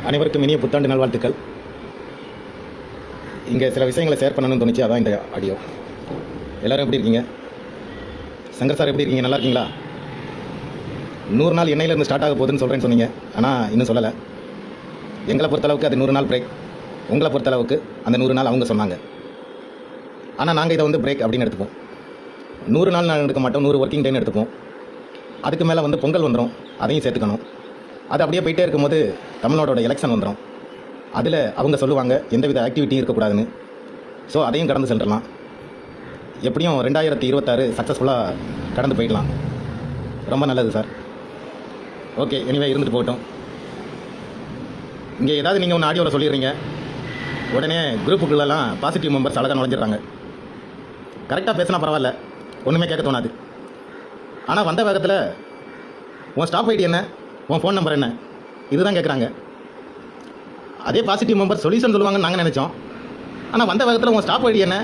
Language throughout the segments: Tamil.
அனைவருக்கும் இனிய புத்தாண்டு நல்வாழ்த்துக்கள். இங்கே சில விஷயங்களை ஷேர் பண்ணணும்னு தோணுச்சு, அதான் இந்த ஆடியோ. எல்லோரும் எப்படி இருக்கீங்க? சங்கர் சார் எப்படி இருக்கீங்க? நல்லா இருக்கீங்களா? 100 நாள் எண்ணெயிலேருந்து ஸ்டார்ட் ஆக போகுதுன்னு சொல்கிறேன்னு சொன்னீங்க, ஆனால் இன்னும் சொல்லலை. எங்களை பொறுத்தளவுக்கு அது 100 நாள் பிரேக். உங்களை பொறுத்தளவுக்கு அந்த 100 நாள் அவங்க சொன்னாங்க. ஆனால் நாங்கள் இதை பிரேக் அப்படின்னு எடுத்துப்போம். 100 நாள் எடுக்க மாட்டோம், 100 ஒர்க்கிங் டேன்னு எடுத்துப்போம். அதுக்கு மேலே பொங்கல் வந்துடும், அதையும் சேர்த்துக்கணும். அது அப்படியே போயிட்டே இருக்கும்போது தமிழ்நாடோட எலெக்ஷன் வந்துடும். அதில் அவங்க சொல்லுவாங்க எந்தவித ஆக்டிவிட்டியும் இருக்கக்கூடாதுன்னு. ஸோ அதையும் கடந்து சென்றலாம். எப்படியும் 2026 சக்ஸஸ்ஃபுல்லாக கடந்து போயிடலாம். ரொம்ப நல்லது சார். ஓகே, எனிவே இருந்துட்டு போகட்டும். இங்கே ஏதாவது நீங்கள் ஒன்று ஆடியோவில் சொல்லிடுறீங்க, உடனே குரூப்புக்குள்ளெல்லாம் பாசிட்டிவ் மெம்பர்ஸ் அழகாக நுழைஞ்சிடுறாங்க. கரெக்டாக பேசினா பரவாயில்ல, ஒன்றுமே கேட்க தோணாது. ஆனால் வந்த வேகத்தில் உன் ஸ்டாப் ஐடி என்ன, உன் ஃபோன் நம்பர் என்ன, இதுதான் கேட்குறாங்க. அதே பாசிட்டிவ் மெம்பர் சொல்யூஷன் சொல்லுவாங்கன்னு நாங்கள் நினச்சோம். ஆனால் வந்த வேகத்தில் உன் ஸ்டாப் ஐடி என்ன,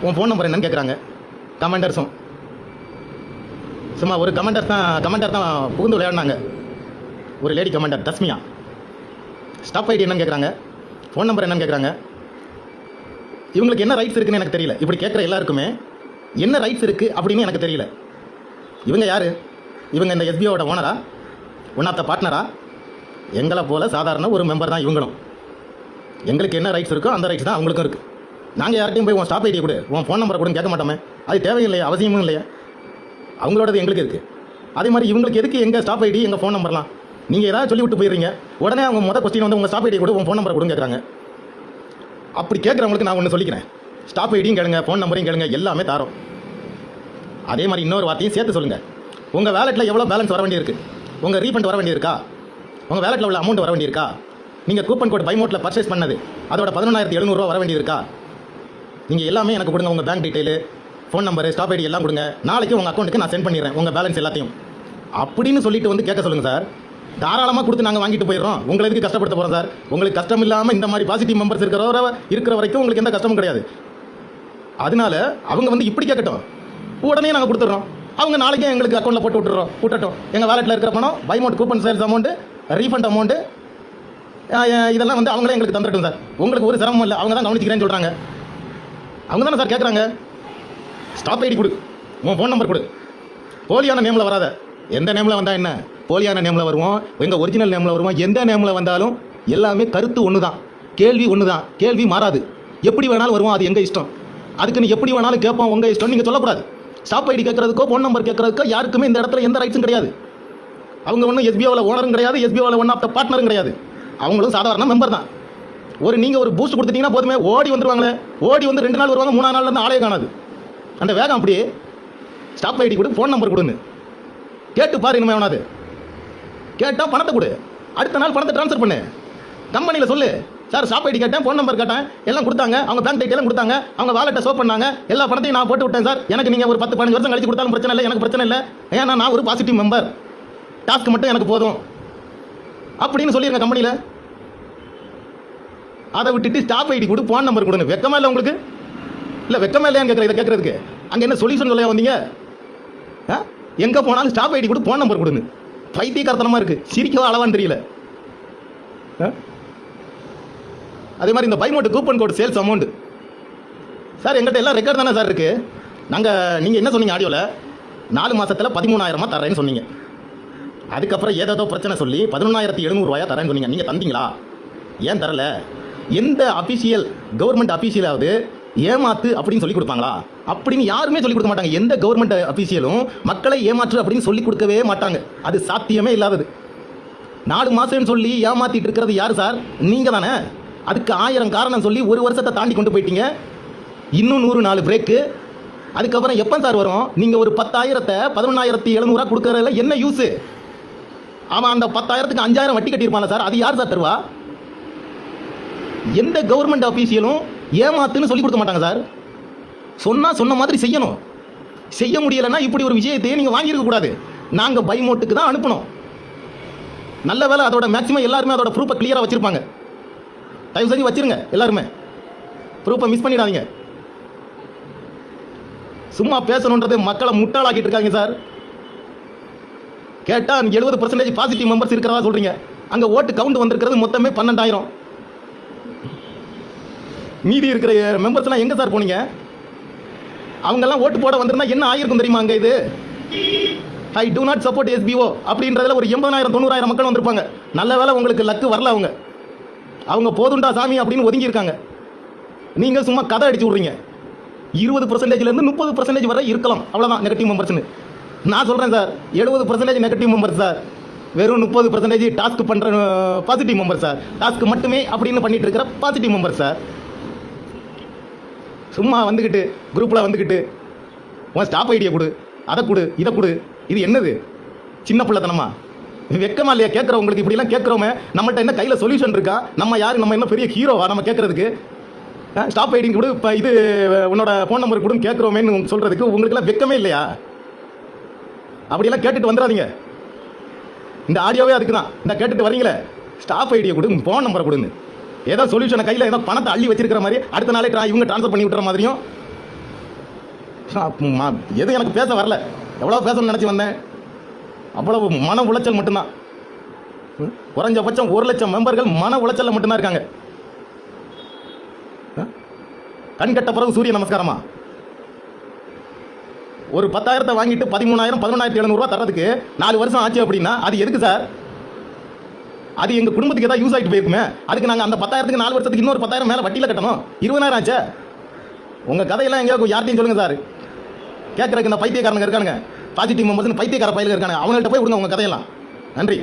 உன் ஃபோன் நம்பர் என்னன்னு கேட்குறாங்க. கமெண்டர்ஸும் சும்மா ஒரு கமெண்டர் தான் புகுந்து விளையாடினாங்க. ஒரு லேடி கமெண்டர் தஸ்மியா. ஸ்டாப் ஐடி என்னன்னு கேட்குறாங்க, ஃபோன் நம்பர் என்னன்னு கேட்குறாங்க. இவங்களுக்கு என்ன ரைட்ஸ் இருக்குன்னு எனக்கு தெரியல. இப்படி கேட்குற எல்லாருக்குமே என்ன ரைட்ஸ் இருக்குது அப்படின்னு எனக்கு தெரியல. இவங்க யார்? இவங்க இந்த எஸ்பிஓட ஓனரா, ஒன் ஆஃப் த பார்ட்னரா? எங்களை போல் சாதாரண ஒரு மெம்பர் தான் இவங்களும். எங்களுக்கு என்ன ரைட்ஸ் இருக்கோ அந்த ரைட்ஸ் தான் அவங்களுக்கும் இருக்குது. நாங்கள் யார்ட்டையும் போய் உன் ஸ்டாப் ஐடியை கொடு, உன் ஃபோன் நம்பரை கொடுன்னு கேட்க மாட்டோமே. அது தேவையில்லையா, அவசியமும் இல்லையா? அவங்களோடது எங்களுக்கு இருக்குது. அதே மாதிரி இவங்களுக்கு எதுக்கு எங்கள் ஸ்டாப் ஐடி, எங்கள் ஃபோன் நம்பர்லாம்? நீங்கள் ஏதாவது சொல்லி விட்டு போயிடுறீங்க, உடனே அவங்க மொதல் கொஸ்டின் உங்கள் ஸ்டாப் ஐடி கொடு, உன் ஃபோன் நம்பரை கொடுன்னு கேட்குறாங்க. அப்படி கேட்குறவங்களுக்கு நான் ஒன்று சொல்லிக்கிறேன், ஸ்டாப் ஐடியும் கேளுங்க, ஃபோன் நம்பரையும் கேளுங்க, எல்லாமே தாரோம். அதே மாதிரி இன்னொரு வார்த்தையும் சேர்த்து சொல்லுங்கள். உங்கள் வேலெட்டில் எவ்வளோ பேலன்ஸ் வர வேண்டியிருக்கு, உங்கள் ரீஃபண்ட் வர வேண்டியிருக்கா, உங்கள் வேலெட்டில் உள்ள அமௌண்ட் வர வேண்டியிருக்கா, நீங்கள் கூப்பன் கோட் பைமோட்டில் பர்ச்சேஸ் பண்ணது அதோட 11,700 வர வேண்டியிருக்கா? நீங்கள் எல்லாமே எனக்கு கொடுங்க. உங்கள் bank detail, phone number, staff ID எல்லாம் கொடுங்க. நாளைக்கு உங்கள் அக்கௌண்ட்டுக்கு நான் சென்ட் பண்ணிடுறேன் உங்கள் பேலன்ஸ் எல்லாத்தையும் அப்படின்னு சொல்லிட்டு கேட்க சொல்லுங்கள் சார். தாராளமாக கொடுத்து நாங்கள் வாங்கிட்டு போயிடுறோம். உங்களை எதுக்கு கஷ்டப்படுத்த போகிறோம் சார்? உங்களுக்கு கஷ்டம் இல்லாமல் இந்த மாதிரி பாசிட்டிவ் மெம்பர்ஸ் இருக்கிற வரைக்கும் உங்களுக்கு எந்த கஷ்டமும் கிடையாது. அதனால அவங்க இப்படி கேட்கட்டும், உடனே நாங்கள் கொடுத்துட்றோம். அவங்க நாளைக்கே எங்களுக்கு அக்கௌண்ட்டில் போட்டு விட்டுட்டோம். எங்கள் வேலெட்டில் இருக்கிற பணம், பைமோட் coupon sales amount, refund amount, இதெல்லாம் அவங்களே எங்களுக்கு தந்துட்டோம் சார். உங்களுக்கு ஒரு சிரமம் இல்லை, அவங்க தான் கவனிச்சிக்கிறேன்னு சொல்கிறாங்க. அவங்க தானே சார் கேட்குறாங்க. ஸ்டாப் ஐடி கொடு, உன் ஃபோன் நம்பர் கொடு. போலியான நேமில் வராத. எந்த நேமில் வந்தால் என்ன, போலியான நேமில் வருவோம், எங்கள் ஒரிஜினல் நேமில் வருவோம், எந்த நேமில் வந்தாலும் எல்லாமே கருத்து ஒன்று தான், கேள்வி ஒன்று தான், கேள்வி மாறாது. எப்படி வேணாலும் வருவோம், அது எங்கள் இஷ்டம். அதுக்குன்னு எப்படி வேணாலும் கேட்போம், உங்கள் இஷ்டம் நீங்கள் சொல்லக்கூடாது. ஸ்டாப் ஐடி கேட்கறதுக்கோ ஃபோன் நம்பர் கேட்கறதுக்கோ யாருக்குமே இந்த இடத்துல எந்த ரைட்ஸும் கிடையாது. அவங்க ஒன்றும் எஸ்பிஓவில் ஓனரும் கிடையாது, எஸ்பிஓவில் ஒன் ஆஃப் த பார்ட்னரும் கிடையாது. அவங்களும் சாதாரண மெம்பர் தான். நீங்கள் ஒரு பூஸ்ட் கொடுத்துட்டீங்கன்னா போதுமே, ஓடி வந்துருவாங்களே. ஓடி 2 நாள் வருவாங்க, 3 நாள்லேருந்து ஆளே காணாது. அந்த வேகம் அப்படியே. ஸ்டாப் ஐடி கொடு, ஃபோன் நம்பர் கொடுன்னு கேட்டு பாரு. இனிமே வேணாது கேட்டால் பணத்தை கொடு, அடுத்த நாள் பணத்தை ட்ரான்ஸ்ஃபர் பண்ணு. கம்பெனியில் சொல்லு, சார் ஸ்டாப் ஐடி கேட்டேன், ஃபோன் நம்பர் கேட்டேன், எல்லாம் கொடுத்தாங்க, அவங்க பேங்க் டீட்டெயிலும் கொடுத்தாங்க, அவங்க வாலெட்டை ஷோ பண்ணாங்க, எல்லா பணத்தையும் நான் போட்டு விட்டேன் சார். எனக்கு நீங்கள் ஒரு 10-15 வருஷம் கழிச்சு கொடுத்தாலும் பிரச்சனை இல்லை, எனக்கு பிரச்சனை இல்லை. ஏன்னா நான் ஒரு பாசிட்டிவ் மெம்பர், டாஸ்க் மட்டும் எனக்கு போதும் அப்படின்னு சொல்லிடுங்க கம்பெனியில். அதை விட்டுட்டு ஸ்டாப் ஐடி கொடு, ஃபோன் நம்பர் கொடுங்க. வெக்கமா இல்லை உங்களுக்கு? இல்லை வெக்கமா இல்லையான்னு கேட்குறேன். இதை கேட்கறதுக்கு அங்கே என்ன சொல்யூஷன் சொல்லையா வந்தீங்க? எங்கே போனாலும் ஸ்டாப் ஐடி கொடு, ஃபோன் நம்பர் கொடுங்க. பைத்தியக்காரத்தனமாக இருக்குது, சிரிக்கவா அளவான்னு தெரியல. அதே மாதிரி இந்த பைமோட்டு coupon code sales amount sir, எங்கிட்ட எல்லாம் ரெக்கார்ட் தானே சார் இருக்குது. நீங்கள் என்ன சொன்னீங்க ஆடியோவில், 4 மாதத்தில் 13,000 தரேன்னு சொன்னீங்க. அதுக்கப்புறம் ஏதோ பிரச்சனை சொல்லி 11,700 தரேன்னு சொன்னீங்க. நீங்கள் தந்தீங்களா? ஏன் தரல? எந்த அஃபீஷியல் கவர்மெண்ட் அஃபீஷியலாவது ஏமாத்து அப்படின்னு சொல்லி கொடுப்பாங்களா? அப்படின்னு யாருமே சொல்லிக் கொடுக்க மாட்டாங்க. எந்த கவர்மெண்ட் அஃபீஷியலும் மக்களை ஏமாற்று அப்படின்னு சொல்லி கொடுக்கவே மாட்டாங்க. அது சாத்தியமே இல்லாதது. 4 மாதம்னு சொல்லி ஏமாத்திட்டு இருக்கிறது யார் சார்? நீங்கள் தானே. அதுக்கு 1000 காரணம் சொல்லி 1 வருஷத்தை தாண்டி கொண்டு போயிட்டீங்க. இன்னும் 100 நாள் பிரேக்கு. அதுக்கப்புறம் எப்போ சார் வரும்? நீங்கள் ஒரு 10,000 11,700 கொடுக்கறதுல என்ன யூஸு? ஆமாம், அந்த 10,000க்கு 5,000 வட்டி கட்டியிருப்பாங்க சார். அது யார் சார் தருவா? எந்த கவர்மெண்ட் ஆஃபீஷியலும் ஏமாத்துன்னு சொல்லி கொடுக்க மாட்டாங்க சார். சொன்ன மாதிரி செய்யணும். செய்ய முடியலைன்னா இப்படி ஒரு விஷயத்தையே நீங்கள் வாங்கியிருக்க கூடாது. நாங்கள் பைமோட்டுக்கு தான் அனுப்பணும். நல்ல வேலை, அதோட மேக்ஸிமம் எல்லாருமே அதோட ப்ரூஃபை கிளியராக வச்சுருப்பாங்க. தயவு செஞ்சு வச்சிருங்க, எல்லாருமே ப்ரூஃபை மிஸ் பண்ணிடாதீங்க. சும்மா பேசணுன்றது மக்களை முட்டாளாக்கிட்டு இருக்காங்க சார். கேட்டால் 70% பாசிட்டிவ் மெம்பர்ஸ் இருக்கிறதா சொல்கிறீங்க. அங்கே ஓட்டு கவுண்ட் வந்திருக்கிறது மொத்தமே 12,000. மீதி இருக்கிற மெம்பர்ஸ்லாம் எங்கே சார் போனீங்க? அவங்கெல்லாம் ஓட்டு போட வந்திருந்தா என்ன ஆயிருக்கும் தெரியுமா? அங்கே இது ஐ டூ நாட் சப்போர்ட் SBO அப்படின்றதுல ஒரு 80,000 90,000 மக்கள் வந்திருப்பாங்க. நல்ல வேளை உங்களுக்கு லக்கு வரல. அவங்க போதுண்டா சாமி அப்படின்னு ஒதுங்கியிருக்காங்க. நீங்கள் சும்மா கதை அடிச்சு விட்றீங்க. 20%லேருந்து 30% வரை இருக்கலாம், அவ்வளோதான் நெகட்டிவ் மெம்பர்ஸ்னு. நான் சொல்கிறேன் சார், 70% நெகட்டிவ் மெம்பர்ஸ் சார், வெறும் 30% டாஸ்க் பண்ணுற பாசிட்டிவ் மெம்பர் சார். டாஸ்க் மட்டுமே அப்படின்னு பண்ணிட்டு இருக்கிற பாசிட்டிவ் மெம்பர் சார். சும்மா வந்துக்கிட்டு குரூப்பில் வந்துக்கிட்டு உன் ஸ்டாப் ஐடியா கொடு, அதை கொடு, இதை கொடு. இது என்னது சின்ன பிள்ளைத்தனமா? வெக்கமா இல்லையா கேட்குறவங்களுக்கு? இப்படிலாம் கேட்குறோமே, நம்மள்ட்ட என்ன கையில் சொல்யூஷன் இருக்கா? நம்ம யார்? நம்ம என்ன பெரிய ஹீரோவா நம்ம கேட்குறதுக்கு? ஸ்டாப் ஐடிங் கொடு, இப்போ இது உன்னோட ஃபோன் நம்பர் கொடுன்னு கேட்குறோமேன்னு சொல்கிறதுக்கு உங்களுக்குலாம் வெக்கமே இல்லையா? அப்படியெல்லாம் கேட்டுட்டு வந்துடாதீங்க. இந்த ஆடியோவே அதுக்கு தான். இந்த கேட்டுட்டு வரீங்களே, ஸ்டாப் ஐடியா கொடு, ஃபோன் நம்பரை கொடுங்க. ஏதோ சொல்யூஷனை கையில் ஏதோ பணத்தை அள்ளி வச்சிருக்கிற மாதிரி அடுத்த நாளே இவங்க ட்ரான்ஸ்ஃபர் பண்ணி விட்டுற மாதிரியும் எது எனக்கு பேச வரல. எவ்வளோ பேசணும்னு நினச்சி வந்தேன், அவ்வளவு மன உளைச்சல் மட்டும்தான். குறைஞ்சபட்சம் 1,00,000 மெம்பர்கள் மன உளைச்சலில் மட்டும்தான் இருக்காங்க. கண் கட்ட பிறகு சூரிய நமஸ்காரமா? ஒரு 10,000 வாங்கிட்டு 13,000 11,700 தரதுக்கு 4 வருஷம் ஆச்சு அப்படின்னா அது எதுக்கு சார்? அது எங்கள் குடும்பத்துக்கு ஏதாவது யூஸ் ஆகிட்டு போயிருக்குமே. அதுக்கு நாங்கள் அந்த 10,000க்கு 4 வருஷத்துக்கு இன்னொரு 10,000 மேலே வட்டியில் கட்டணும். 20,000 ஆச்சே. உங்கள் கதையெல்லாம் எங்கேயா யார்ட்டையும் சொல்லுங்கள் சார். கேட்குறதுக்கு இந்த பைத்தியக்காரனுங்க இருக்கானுங்க, பாசிட்டிவ் மெம்பர்ஸ்னு பைத்தியக்கார பயிலுங்க இருக்கானுங்க. அவங்கள்ட்ட போய் விடுங்க உங்கள் கதையெல்லாம். நன்றி.